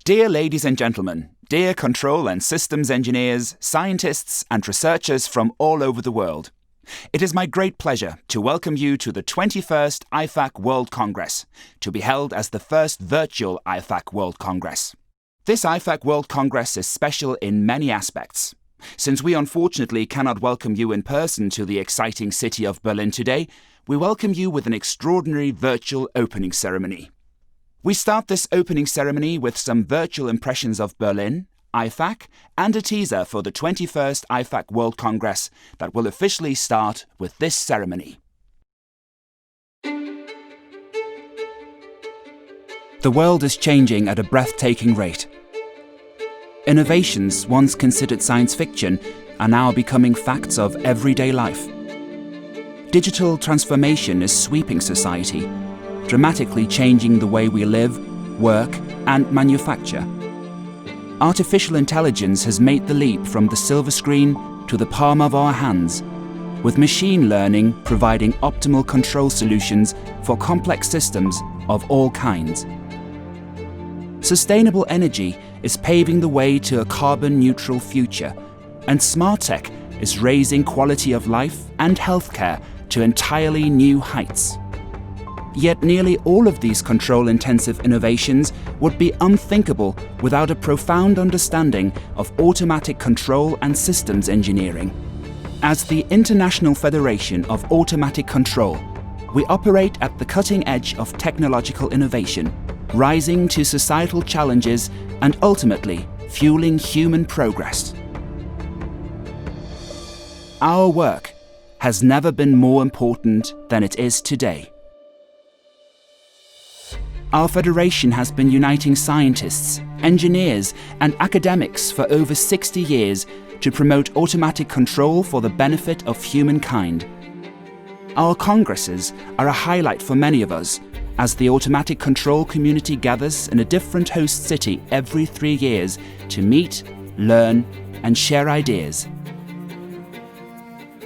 Dear ladies and gentlemen, dear control and systems engineers, scientists and researchers from all over the world, it is my great pleasure to welcome you to the 21st IFAC World Congress, to be held as the first virtual IFAC World Congress. This IFAC World Congress is special in many aspects. Since we unfortunately cannot welcome you in person to the exciting city of Berlin today, we welcome you with an extraordinary virtual opening ceremony. We start this opening ceremony with some virtual impressions of Berlin, IFAC, and a teaser for the 21st IFAC World Congress that will officially start with this ceremony. The world is changing at a breathtaking rate. Innovations once considered science fiction are now becoming facts of everyday life. Digital transformation is sweeping society, dramatically changing the way we live, work, and manufacture. Artificial intelligence has made the leap from the silver screen to the palm of our hands, with machine learning providing optimal control solutions for complex systems of all kinds. Sustainable energy is paving the way to a carbon-neutral future, and smart tech is raising quality of life and healthcare to entirely new heights. Yet nearly all of these control-intensive innovations would be unthinkable without a profound understanding of automatic control and systems engineering. As the International Federation of Automatic Control, we operate at the cutting edge of technological innovation, rising to societal challenges and ultimately fueling human progress. Our work has never been more important than it is today. Our federation has been uniting scientists, engineers, and academics for over 60 years to promote automatic control for the benefit of humankind. Our congresses are a highlight for many of us, as the automatic control community gathers in a different host city every 3 years to meet, learn, and share ideas.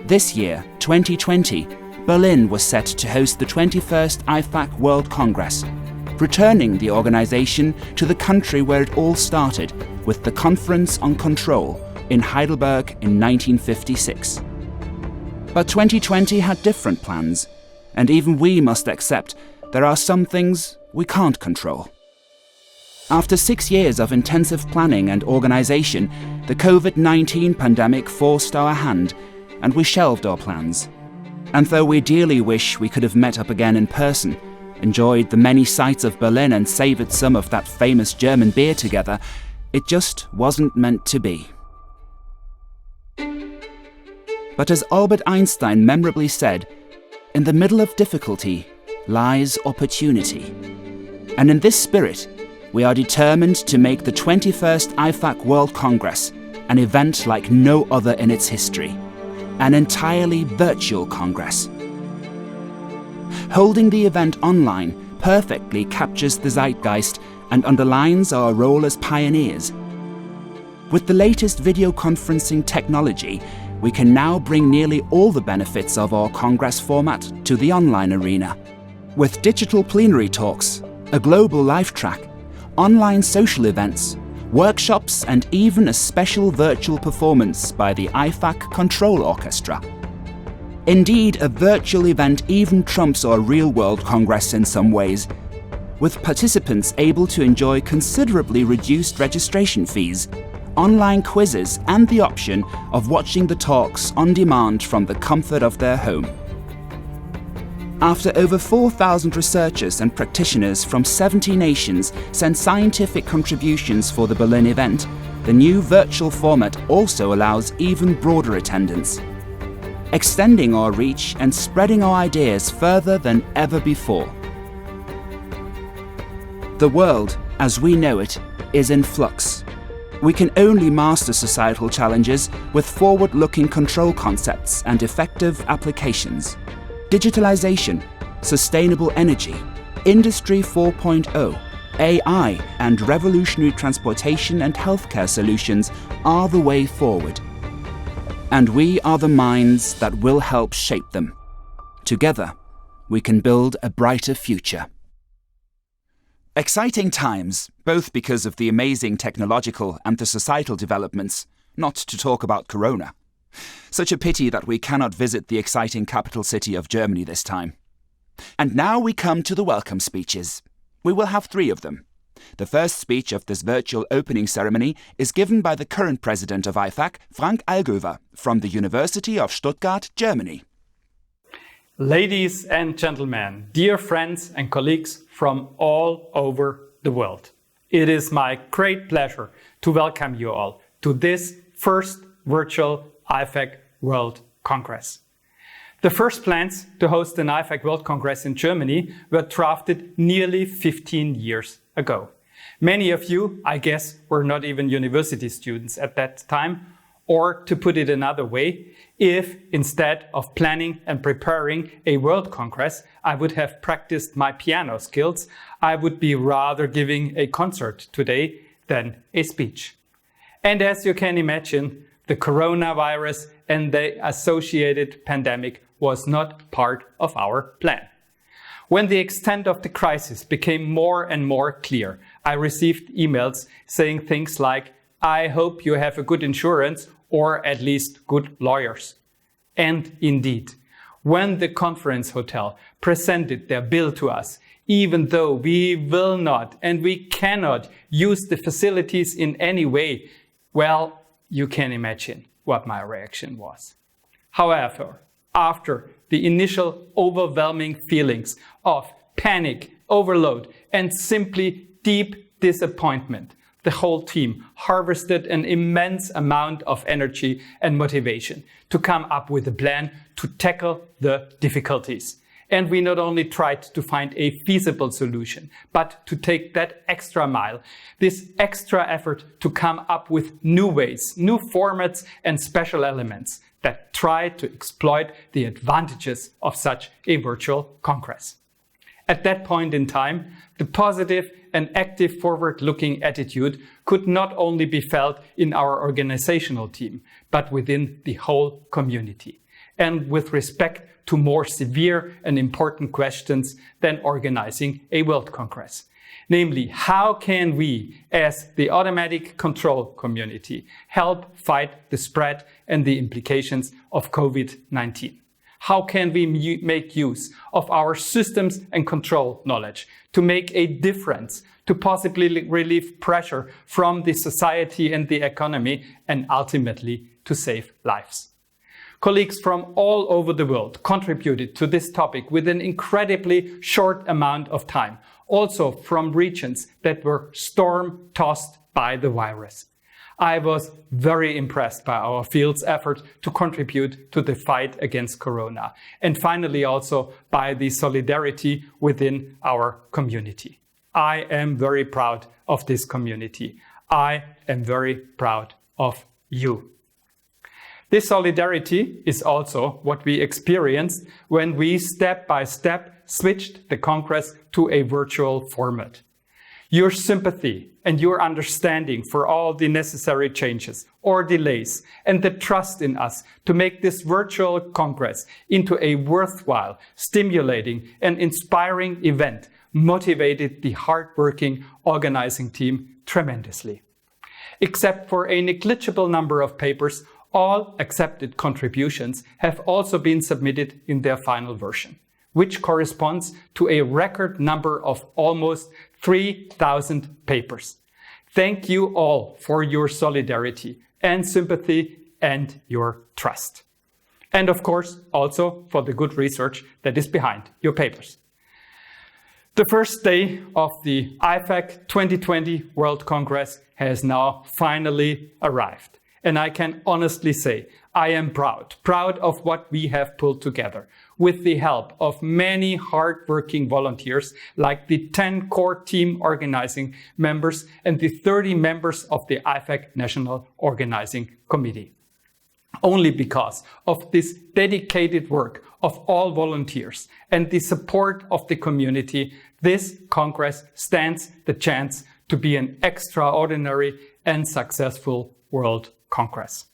This year, 2020, Berlin was set to host the 21st IFAC World Congress, returning the organization to the country where it all started with the Conference on Control in Heidelberg in 1956. But 2020 had different plans, and even we must accept there are some things we can't control. After 6 years of intensive planning and organization, the COVID-19 pandemic forced our hand, and we shelved our plans. And though we dearly wish we could have met up again in person, enjoyed the many sights of Berlin and savoured some of that famous German beer together, it just wasn't meant to be. But as Albert Einstein memorably said, in the middle of difficulty lies opportunity. And in this spirit, we are determined to make the 21st IFAC World Congress an event like no other in its history, an entirely virtual congress. Holding the event online perfectly captures the zeitgeist and underlines our role as pioneers. With the latest video conferencing technology, we can now bring nearly all the benefits of our Congress format to the online arena. With digital plenary talks, a global live track, online social events, workshops, and even a special virtual performance by the IFAC Control Orchestra. Indeed, a virtual event even trumps our real-world Congress in some ways, with participants able to enjoy considerably reduced registration fees, online quizzes, and the option of watching the talks on demand from the comfort of their home. After over 4,000 researchers and practitioners from 70 nations sent scientific contributions for the Berlin event, the new virtual format also allows even broader attendance, extending our reach and spreading our ideas further than ever before. The world, as we know it, is in flux. We can only master societal challenges with forward-looking control concepts and effective applications. Digitalization, sustainable energy, Industry 4.0, AI, and revolutionary transportation and healthcare solutions are the way forward. And we are the minds that will help shape them. Together, we can build a brighter future. Exciting times, both because of the amazing technological and the societal developments, not to talk about Corona. Such a pity that we cannot visit the exciting capital city of Germany this time. And now we come to the welcome speeches. We will have 3 of them. The first speech of this virtual opening ceremony is given by the current president of IFAC, Frank Allgöwer, from the University of Stuttgart, Germany. Ladies and gentlemen, dear friends and colleagues from all over the world, it is my great pleasure to welcome you all to this first virtual IFAC World Congress. The first plans to host an IFAC World Congress in Germany were drafted nearly 15 years ago. Many of you, I guess, were not even university students at that time. Or to put it another way, if instead of planning and preparing a World Congress, I would have practiced my piano skills, I would be rather giving a concert today than a speech. And as you can imagine, the coronavirus and the associated pandemic was not part of our plan. When the extent of the crisis became more and more clear, I received emails saying things like, "I hope you have a good insurance or at least good lawyers." And indeed, when the conference hotel presented their bill to us, even though we will not and we cannot use the facilities in any way, well, you can imagine what my reaction was. However, after the initial overwhelming feelings of panic, overload, and simply deep disappointment, the whole team harvested an immense amount of energy and motivation to come up with a plan to tackle the difficulties. And we not only tried to find a feasible solution, but to take that extra mile, this extra effort to come up with new ways, new formats and special elements that try to exploit the advantages of such a virtual congress. At that point in time, the positive and active forward-looking attitude could not only be felt in our organizational team, but within the whole community. And with respect to more severe and important questions than organizing a World Congress. Namely, how can we, as the automatic control community, help fight the spread and the implications of COVID-19? How can we make use of our systems and control knowledge to make a difference, to possibly relieve pressure from the society and the economy, and ultimately to save lives? Colleagues from all over the world contributed to this topic with an incredibly short amount of time, also from regions that were storm-tossed by the virus. I was very impressed by our field's effort to contribute to the fight against Corona, and finally also by the solidarity within our community. I am very proud of this community. I am very proud of you. This solidarity is also what we experienced when we step by step switched the Congress to a virtual format. Your sympathy and your understanding for all the necessary changes or delays and the trust in us to make this virtual Congress into a worthwhile, stimulating and inspiring event motivated the hard-working organizing team tremendously. Except for a negligible number of papers, all accepted contributions have also been submitted in their final version, which corresponds to a record number of almost 3,000 papers. Thank you all for your solidarity and sympathy and your trust. And of course, also for the good research that is behind your papers. The first day of the IFAC 2020 World Congress has now finally arrived. And I can honestly say, I am proud of what we have pulled together with the help of many hard-working volunteers like the 10 core team organizing members and the 30 members of the IFAC National Organizing Committee. Only because of this dedicated work of all volunteers and the support of the community, this Congress stands the chance to be an extraordinary and successful World Congress.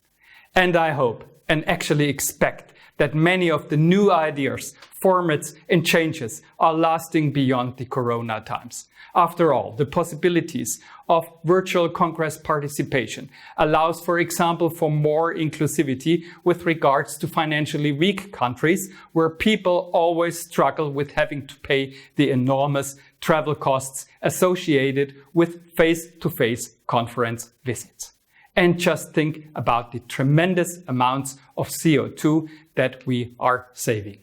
And I hope and actually expect that many of the new ideas, formats and changes are lasting beyond the Corona times. After all, the possibilities of virtual Congress participation allows, for example, for more inclusivity with regards to financially weak countries where people always struggle with having to pay the enormous travel costs associated with face-to-face conference visits. And just think about the tremendous amounts of CO2 that we are saving.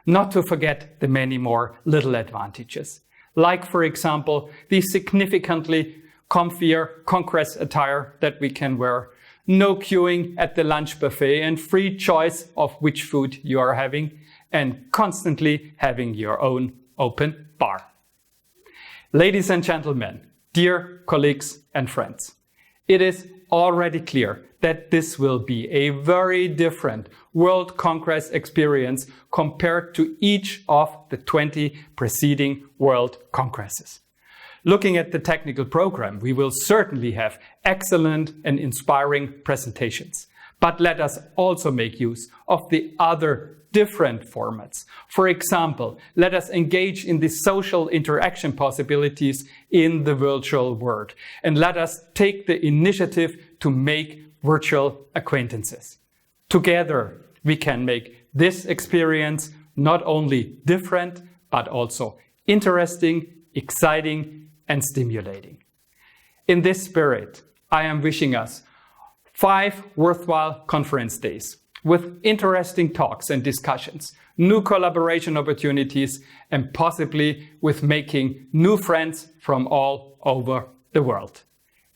Not to forget the many more little advantages, like, for example, the significantly comfier Congress attire that we can wear, no queuing at the lunch buffet and free choice of which food you are having, and constantly having your own open bar. Ladies and gentlemen, dear colleagues and friends, it is already clear that this will be a very different World Congress experience compared to each of the 20 preceding World Congresses. Looking at the technical program, we will certainly have excellent and inspiring presentations. But let us also make use of the other different formats. For example, let us engage in the social interaction possibilities in the virtual world, and let us take the initiative to make virtual acquaintances. Together, we can make this experience not only different, but also interesting, exciting, and stimulating. In this spirit, I am wishing us 5 worthwhile conference days with interesting talks and discussions, new collaboration opportunities, and possibly with making new friends from all over the world.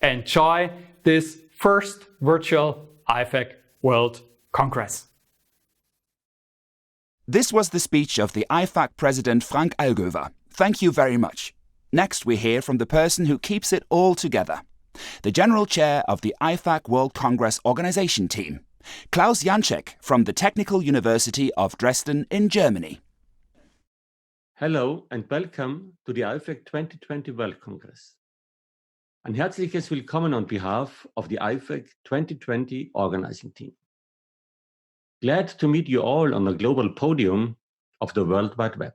Enjoy this first virtual IFAC World Congress. This was the speech of the IFAC President Frank Allgöwer. Thank you very much. Next we hear from the person who keeps it all together, the General Chair of the IFAC World Congress Organization Team, Klaus Janczek from the Technical University of Dresden in Germany. Hello and welcome to the IFAC 2020 World Congress. Ein herzliches Willkommen on behalf of the IFAC 2020 organizing team. Glad to meet you all on the global podium of the World Wide Web.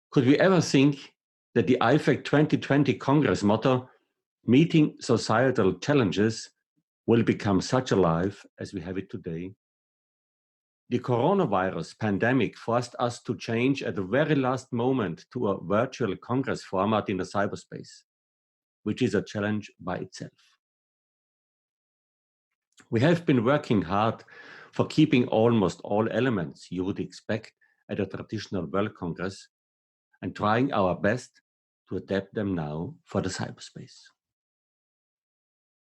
Could we ever think that the IFAC 2020 Congress motto, Meeting Societal Challenges, will become such alive as we have it today? The coronavirus pandemic forced us to change at the very last moment to a virtual Congress format in the cyberspace, which is a challenge by itself. We have been working hard for keeping almost all elements you would expect at a traditional World Congress and trying our best to adapt them now for the cyberspace.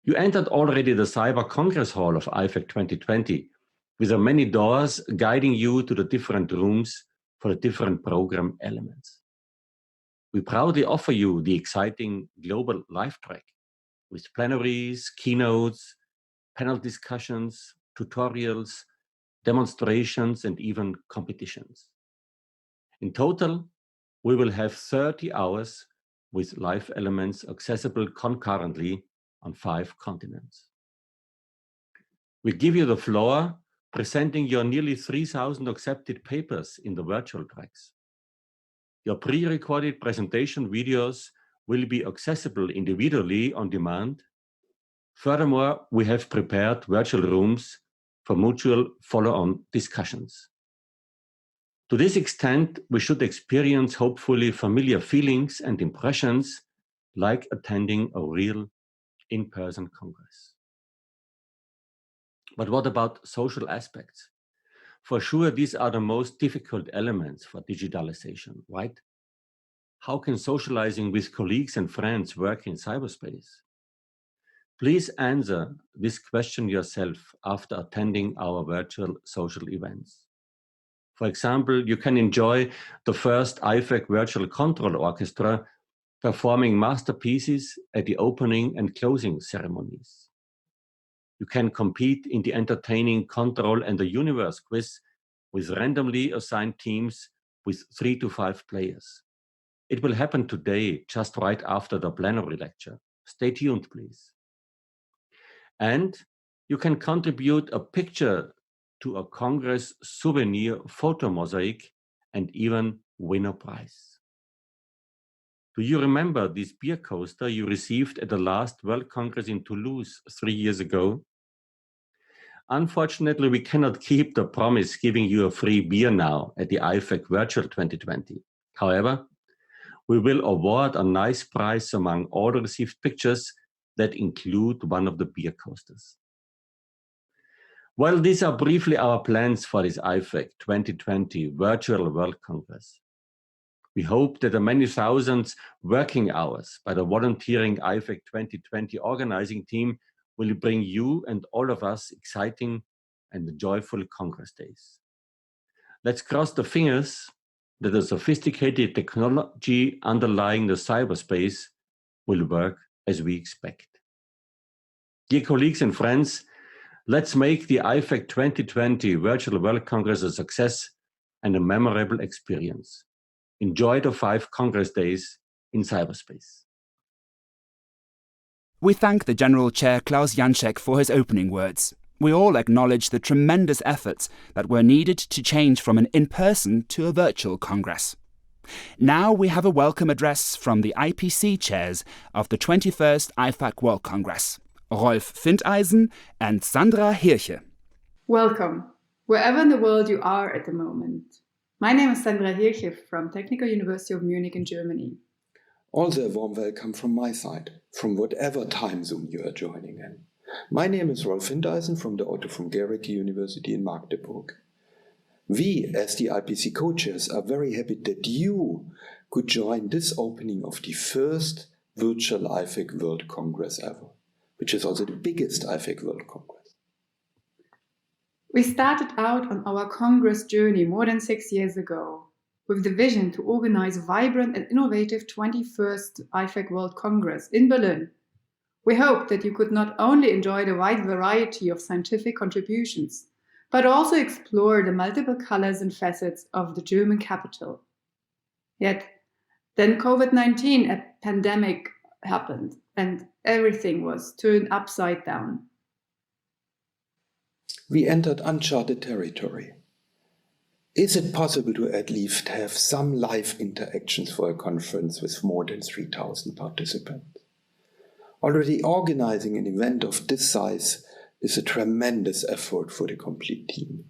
You entered already the Cyber Congress Hall of IFAC 2020 with the many doors guiding you to the different rooms for the different program elements. We proudly offer you the exciting global live track with plenaries, keynotes, panel discussions, tutorials, demonstrations, and even competitions. In total, we will have 30 hours with live elements accessible concurrently on 5 continents. We give you the floor, presenting your nearly 3,000 accepted papers in the virtual tracks. Your pre-recorded presentation videos will be accessible individually on demand. Furthermore, we have prepared virtual rooms for mutual follow-on discussions. To this extent, we should experience hopefully familiar feelings and impressions like attending a real in-person Congress. But what about social aspects? For sure, these are the most difficult elements for digitalization, right? How can socializing with colleagues and friends work in cyberspace? Please answer this question yourself after attending our virtual social events. For example, you can enjoy the first IFAC Virtual Control Orchestra performing masterpieces at the opening and closing ceremonies. You can compete in the entertaining Control and the Universe quiz with randomly assigned teams with 3 to 5 players. It will happen today, just right after the plenary lecture. Stay tuned, please. And you can contribute a picture to a Congress souvenir photo mosaic, and even win a prize. Do you remember this beer coaster you received at the last World Congress in Toulouse 3 years ago? Unfortunately, we cannot keep the promise giving you a free beer now at the IFAC Virtual 2020. However, we will award a nice prize among all received pictures that include one of the beer coasters. Well, these are briefly our plans for this IFAC 2020 Virtual World Congress. We hope that the many thousands working hours by the volunteering IFAC 2020 organizing team will bring you and all of us exciting and joyful Congress days. Let's cross the fingers that the sophisticated technology underlying the cyberspace will work as we expect. Dear colleagues and friends, let's make the IFAC 2020 Virtual World Congress a success and a memorable experience. Enjoy the 5 Congress days in cyberspace. We thank the General Chair Klaus Janczek for his opening words. We all acknowledge the tremendous efforts that were needed to change from an in-person to a virtual Congress. Now we have a welcome address from the IPC chairs of the 21st IFAC World Congress, Rolf Findeisen and Sandra Hirche. Welcome, wherever in the world you are at the moment. My name is Sandra Hirche from Technical University of Munich in Germany. Also a warm welcome from my side, from whatever time zone you are joining in. My name is Rolf Findeisen from the Otto von Guericke University in Magdeburg. We, as the IPC co-chairs, are very happy that you could join this opening of the first virtual IFAC World Congress ever, which is also the biggest IFAC World Congress. We started out on our Congress journey more than 6 years ago, with the vision to organize a vibrant and innovative 21st IFAC World Congress in Berlin. We hoped that you could not only enjoy the wide variety of scientific contributions, but also explore the multiple colors and facets of the German capital. Yet, then COVID-19, a pandemic, happened, and everything was turned upside down. We entered uncharted territory. Is it possible to at least have some live interactions for a conference with more than 3,000 participants? Already organizing an event of this size is a tremendous effort for the complete team.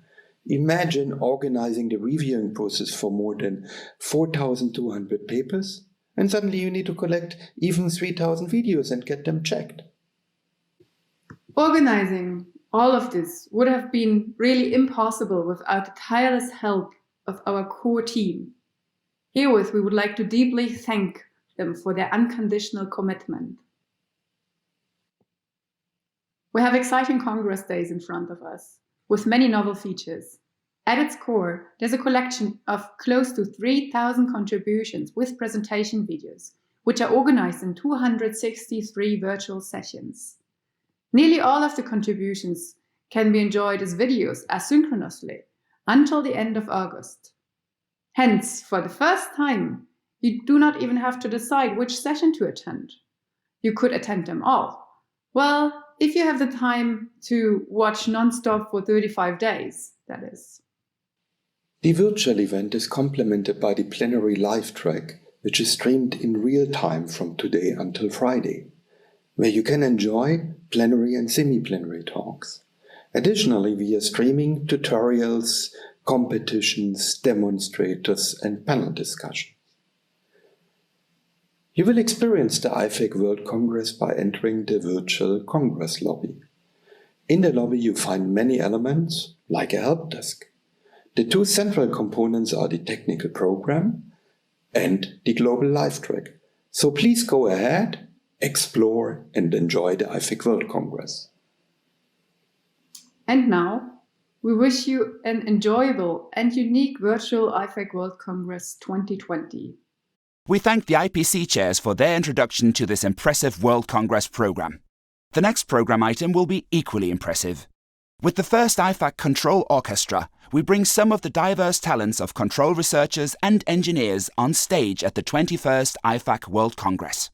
Imagine organizing the reviewing process for more than 4,200 papers, and suddenly you need to collect even 3,000 videos and get them checked. Organizing all of this would have been really impossible without the tireless help of our core team. Herewith, we would like to deeply thank them for their unconditional commitment. We have exciting Congress days in front of us, with many novel features. At its core, there's a collection of close to 3,000 contributions with presentation videos, which are organized in 263 virtual sessions. Nearly all of the contributions can be enjoyed as videos asynchronously until the end of August. Hence, for the first time, you do not even have to decide which session to attend. You could attend them all. Well, if you have the time to watch non-stop for 35 days, that is. The virtual event is complemented by the plenary live track, which is streamed in real time from today until Friday, where you can enjoy plenary and semi-plenary talks. Additionally, we are streaming tutorials, competitions, demonstrators, and panel discussions. You will experience the IFAC World Congress by entering the virtual Congress lobby. In the lobby you find many elements, like a help desk. The two central components are the technical program and the global live track. So please go ahead, explore and enjoy the IFAC World Congress. And now, we wish you an enjoyable and unique virtual IFAC World Congress 2020. We thank the IPC chairs for their introduction to this impressive World Congress programme. The next programme item will be equally impressive. With the first IFAC Control Orchestra, we bring some of the diverse talents of control researchers and engineers on stage at the 21st IFAC World Congress.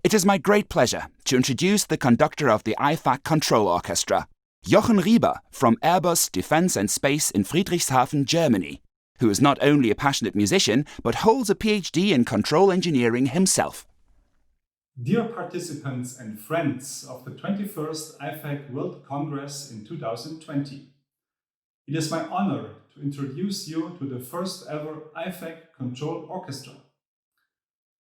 It is my great pleasure to introduce the conductor of the IFAC Control Orchestra, Jochen Rieber from Airbus Defence and Space in Friedrichshafen, Germany, who is not only a passionate musician but holds a PhD in control engineering himself. Dear participants and friends of the 21st IFEC World Congress in 2020, it is my honor to introduce you to the first ever IFEC Control Orchestra.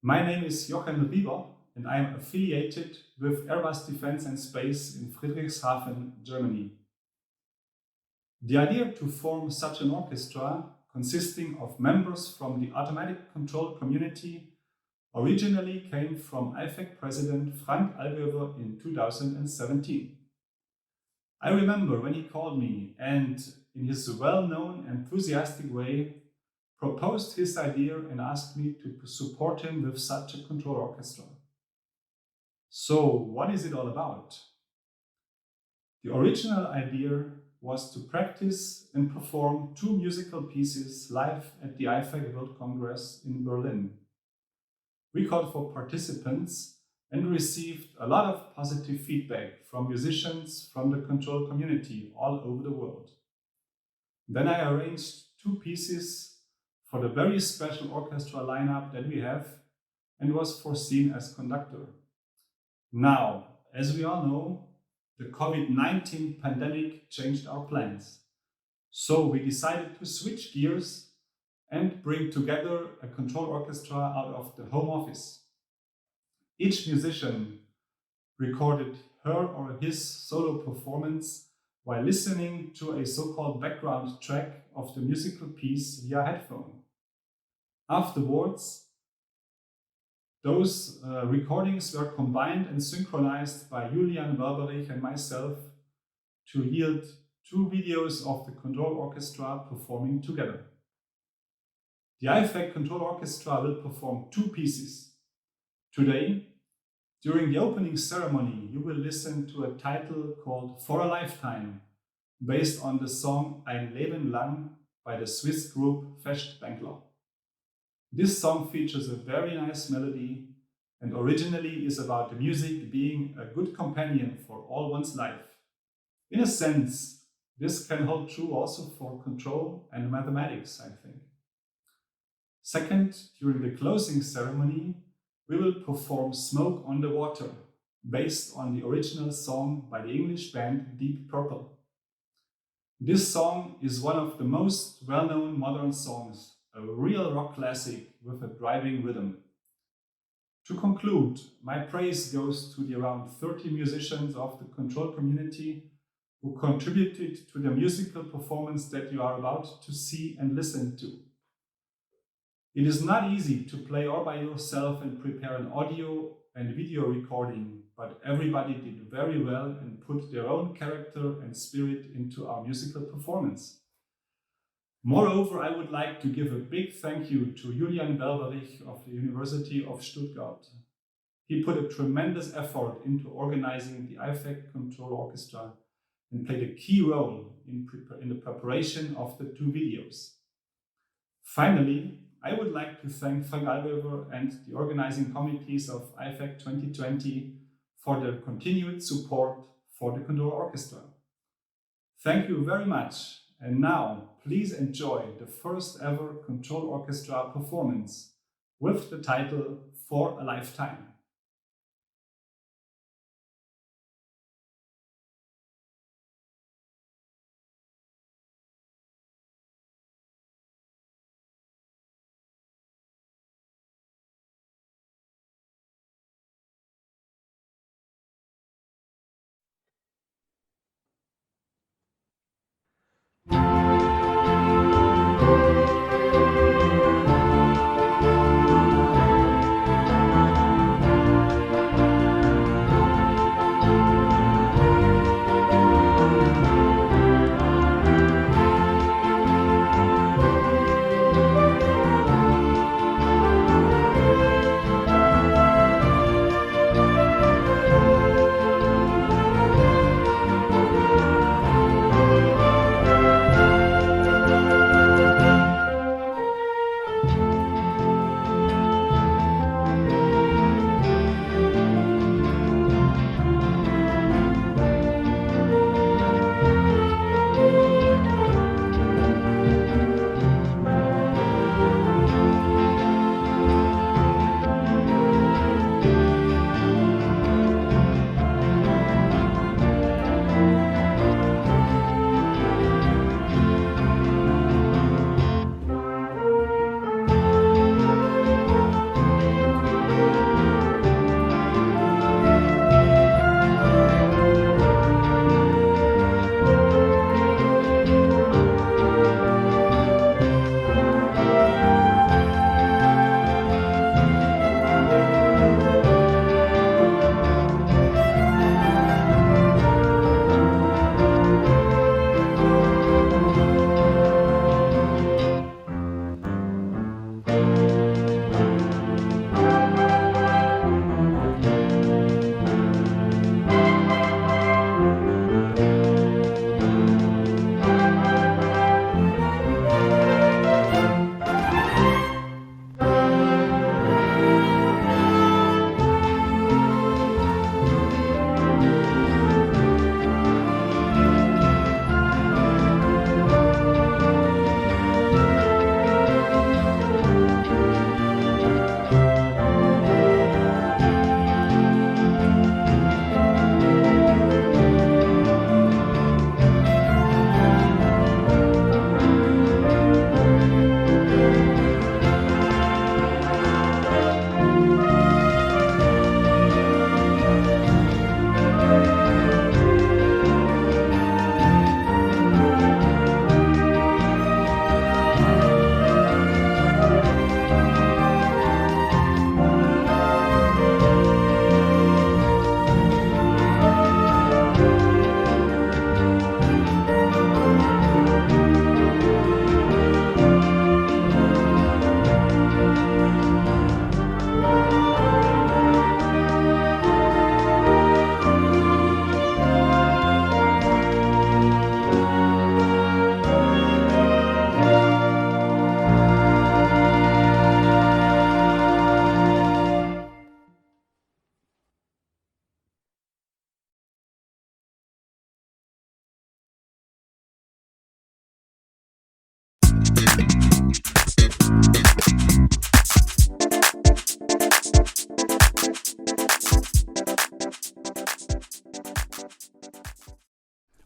My name is Jochen Rieber and I am affiliated with Airbus Defence and Space in Friedrichshafen, Germany. The idea to form such an orchestra consisting of members from the automatic control community originally came from IFEC President Frank Allgöwer in 2017. I remember when he called me and, in his well-known enthusiastic way, proposed his idea and asked me to support him with such a control orchestra. So, what is it all about? The original idea was to practice and perform 2 musical pieces live at the IFEC World Congress in Berlin. We called for participants and received a lot of positive feedback from musicians from the control community all over the world. Then I arranged 2 pieces for the very special orchestra lineup that we have and was foreseen as conductor. Now, as we all know, the COVID-19 pandemic changed our plans. So we decided to switch gears and bring together a control orchestra out of the home office. Each musician recorded her or his solo performance while listening to a so-called background track of the musical piece via headphone. Afterwards, those recordings were combined and synchronized by Julian Werberich and myself to yield 2 videos of the control orchestra performing together. The IFEC Control Orchestra will perform 2 pieces. Today, during the opening ceremony, you will listen to a title called For a Lifetime, based on the song Ein Leben lang by the Swiss group Festbänkler. This song features a very nice melody and originally is about the music being a good companion for all one's life. In a sense, this can hold true also for control and mathematics, I think. Second, during the closing ceremony, we will perform Smoke on the Water, based on the original song by the English band Deep Purple. This song is one of the most well-known modern songs, a real rock classic with a driving rhythm. To conclude, my praise goes to the around 30 musicians of the control community who contributed to the musical performance that you are about to see and listen to. It is not easy to play all by yourself and prepare an audio and video recording, but everybody did very well and put their own character and spirit into our musical performance. Moreover, I would like to give a big thank you to Julian Werberich of the University of Stuttgart. He put a tremendous effort into organizing the IFEC Control Orchestra and played a key role in the preparation of the 2 videos. Finally, I would like to thank Frank Allgöwer and the organizing committees of IFEC 2020 for their continued support for the Control Orchestra. Thank you very much. And now, please enjoy the first ever control orchestra performance with the title For a Lifetime.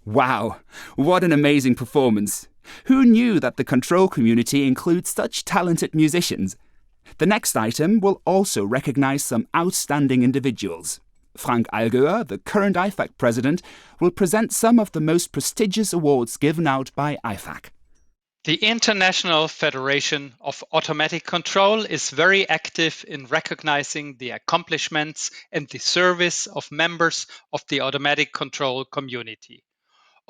Wow, what an amazing performance! Who knew that the control community includes such talented musicians? The next item will also recognise some outstanding individuals. Frank Allgöwer, the current IFAC president, will present some of the most prestigious awards given out by IFAC. The International Federation of Automatic Control is very active in recognizing the accomplishments and the service of members of the automatic control community.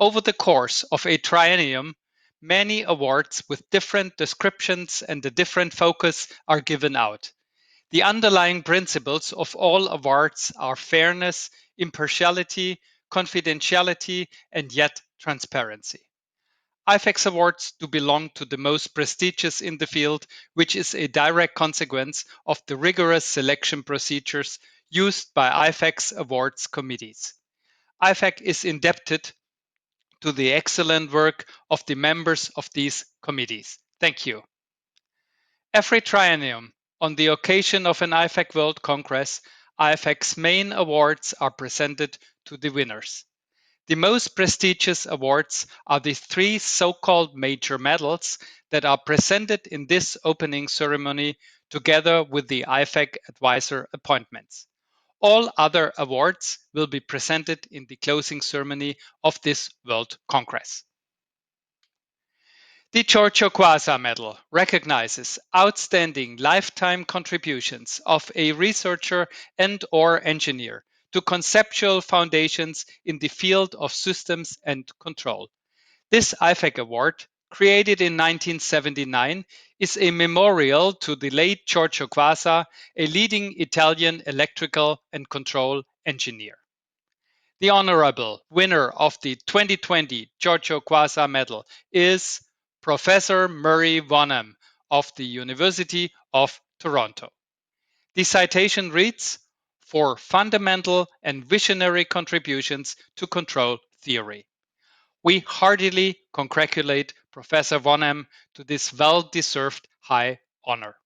Over the course of a triennium, many awards with different descriptions and a different focus are given out. The underlying principles of all awards are fairness, impartiality, confidentiality, and yet transparency. IFAC's awards do belong to the most prestigious in the field, which is a direct consequence of the rigorous selection procedures used by IFAC's awards committees. IFAC is indebted to the excellent work of the members of these committees. Thank you. Every triennium, on the occasion of an IFAC World Congress, IFAC's main awards are presented to the winners. The most prestigious awards are the three so-called major medals that are presented in this opening ceremony together with the IFAC advisor appointments. All other awards will be presented in the closing ceremony of this World Congress. The Giorgio Quasar Medal recognizes outstanding lifetime contributions of a researcher and/or engineer to conceptual foundations in the field of systems and control. This IFAC award, created in 1979, is a memorial to the late Giorgio Quasar, a leading Italian electrical and control engineer. The honorable winner of the 2020 Giorgio Quasar Medal is Professor Murray Vonham of the University of Toronto. The citation reads, "For fundamental and visionary contributions to control theory." We heartily congratulate Professor Vonham to this well-deserved high honor.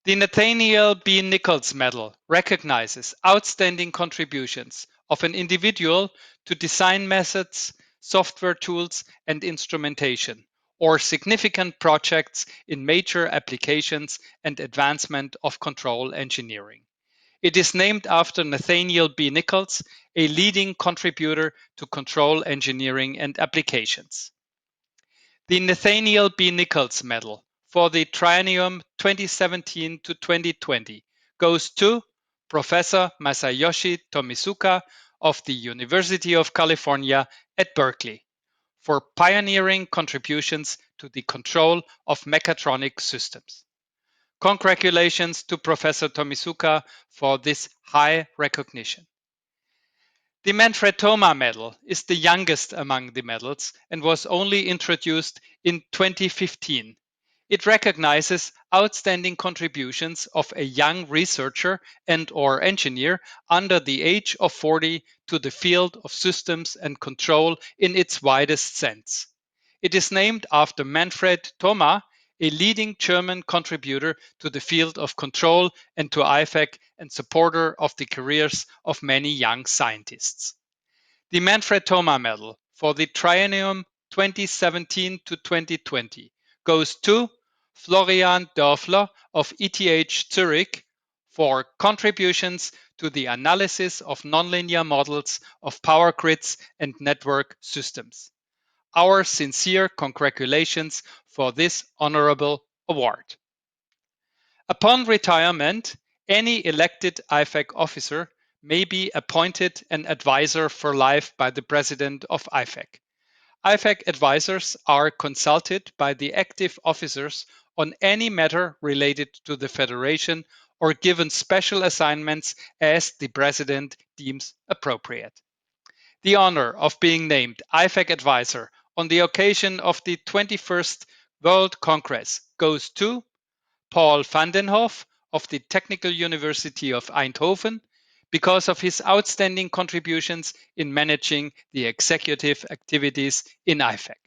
The Nathaniel B. Nichols Medal recognizes outstanding contributions of an individual to design methods, software tools, and instrumentation, or significant projects in major applications and advancement of control engineering. It is named after Nathaniel B. Nichols, a leading contributor to control engineering and applications. The Nathaniel B. Nichols Medal for the triennium 2017 to 2020 goes to Professor Masayoshi Tomisuka of the University of California at Berkeley for pioneering contributions to the control of mechatronic systems. Congratulations to Professor Tomisuka for this high recognition. The Manfred Thoma Medal is the youngest among the medals and was only introduced in 2015. It recognizes outstanding contributions of a young researcher and/or engineer under the age of 40 to the field of systems and control in its widest sense. It is named after Manfred Thoma, a leading German contributor to the field of control and to IFAC and supporter of the careers of many young scientists. The Manfred Thoma Medal for the triennium 2017 to 2020 goes to Florian Dörfler of ETH Zurich for contributions to the analysis of nonlinear models of power grids and network systems. Our sincere congratulations for this honorable award. Upon retirement, any elected IFAC officer may be appointed an advisor for life by the president of IFAC. IFAC advisors are consulted by the active officers on any matter related to the Federation or given special assignments as the President deems appropriate. The honor of being named IFAC advisor on the occasion of the 21st World Congress goes to Paul van den Hof of the Technical University of Eindhoven because of his outstanding contributions in managing the executive activities in IFAC.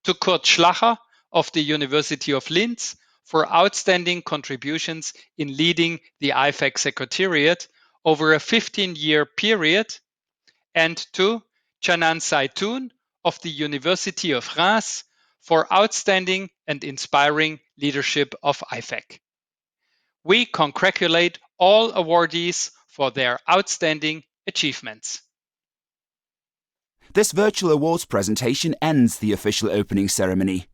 To Kurt Schlacher of the University of Linz for outstanding contributions in leading the IFAC Secretariat over a 15-year period, and to Canan Saitoun of the University of Reims for outstanding and inspiring leadership of IFEC. We congratulate all awardees for their outstanding achievements. This virtual awards presentation ends the official opening ceremony.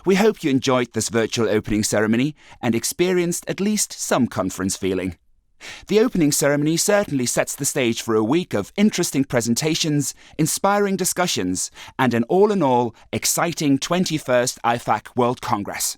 We hope you enjoyed this virtual opening ceremony and experienced at least some conference feeling. The opening ceremony certainly sets the stage for a week of interesting presentations, inspiring discussions, and an all-in-all exciting 21st IFAC World Congress.